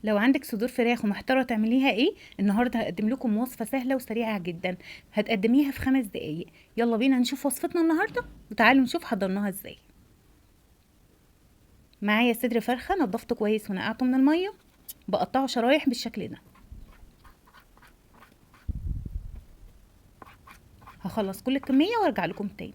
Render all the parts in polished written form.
لو عندك صدور فراخ ومحتاره تعمليها ايه، النهارده هقدم لكم وصفه سهله وسريعه جدا. هتقدميها في 5 دقايق. يلا بينا نشوف وصفتنا النهارده وتعالوا نشوف حضرناها ازاي. معايا صدر فرخه نضفته كويس ونقعته من الميه، بقطعه شرايح بالشكل ده. هخلص كل الكميه وارجع لكم تاني.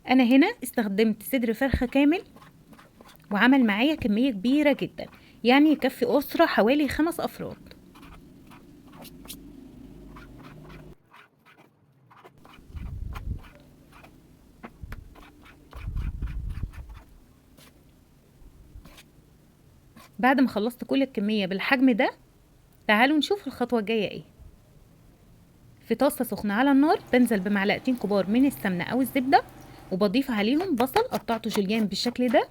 انا هنا استخدمت صدر فرخه كامل وعمل معايا كميه كبيره جدا، يعني يكفي اسره حوالي 5 افراد. بعد ما خلصت كل الكميه بالحجم ده، تعالوا نشوف الخطوه الجايه ايه. في طاسه سخنه على النار بنزل بمعلقتين كبار من السمنه او الزبده، وبضيف عليهم بصل قطعته جوليان بالشكل ده.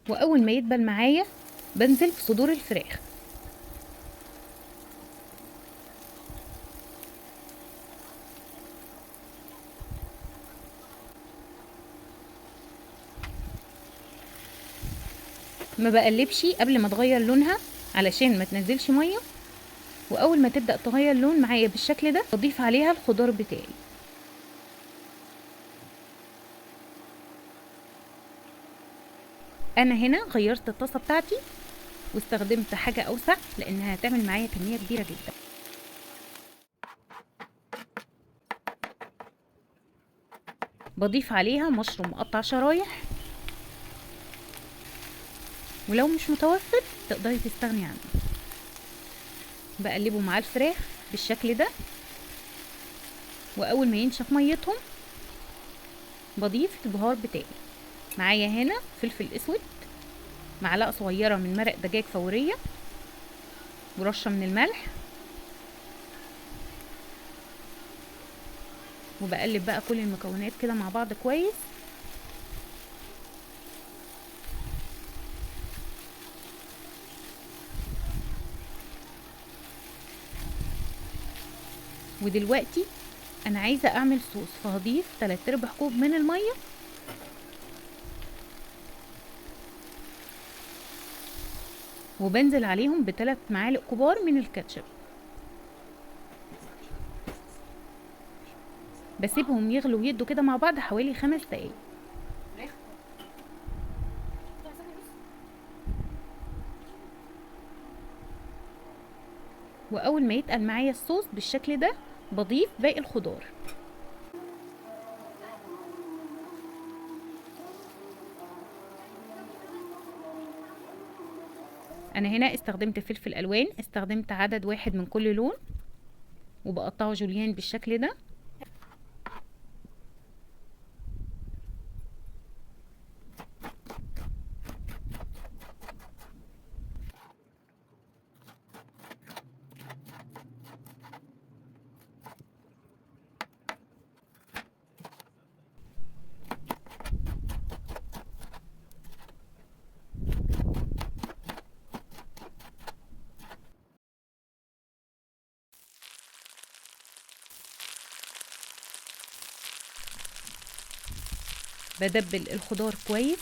واول ما يدبل معايا بنزل في صدور الفراخ. ما بقلبش قبل ما تغير لونها علشان ما تنزلش ميه، واول ما تبدا تغير لون معايا بالشكل ده بضيف عليها الخضار بتاعي. انا هنا غيرت الطاسه بتاعتي واستخدمت حاجه اوسع لانها هتعمل معايا كميه كبيره جدا. بضيف عليها مشروم مقطع شرايح، ولو مش متوفر تقدري تستغني عنه. بقلبه مع الفراخ بالشكل ده، واول ما ينشف ميتهم بضيف البهار بتاعي. معايا هنا فلفل اسود، معلقه صغيره من مرق دجاج فوريه، ورشه من الملح. وبقلب بقى كل المكونات كده مع بعض كويس. ودلوقتي انا عايزه اعمل صوص، فهضيف 3/4 كوب من الميه، وبنزل عليهم ب3 معالق كبار من الكاتشب. بسيبهم يغلوا ويدوا كده مع بعض حوالي 5 دقايق. واول ما يتقل معايا الصوص بالشكل ده بضيف باقي الخضار. انا هنا استخدمت فلفل الوان، استخدمت عدد واحد من كل لون، وبقطعه جوليان بالشكل ده. بدبل الخضار كويس،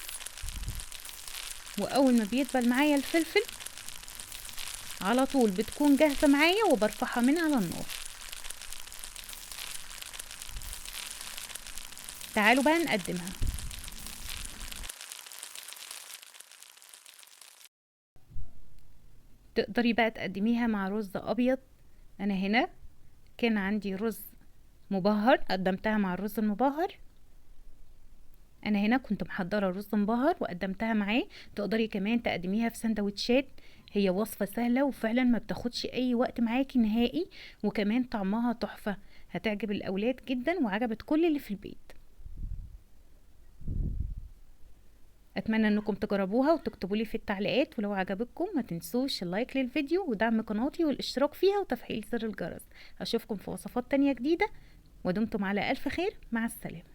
واول ما بيدبل معايا الفلفل على طول بتكون جاهزة معايا وبرفعها من على النار. تعالوا بقى نقدمها. تقدري بقى تقدميها مع رز ابيض. انا هنا كان عندي رز مبهر قدمتها مع الرز المبهر. انا هنا كنت محضره رز مبهر وقدمتها معاه. تقدري كمان تقدميها في سندوتشات. هي وصفه سهله وفعلا ما بتاخدش اي وقت معاكي نهائي، وكمان طعمها تحفه. هتعجب الاولاد جدا وعجبت كل اللي في البيت. اتمنى انكم تجربوها وتكتبوا لي في التعليقات، ولو عجبتكم ما تنسوش اللايك للفيديو ودعم قناتي والاشتراك فيها وتفعيل زر الجرس. اشوفكم في وصفات تانية جديدة، ودمتم على الف خير. مع السلامه.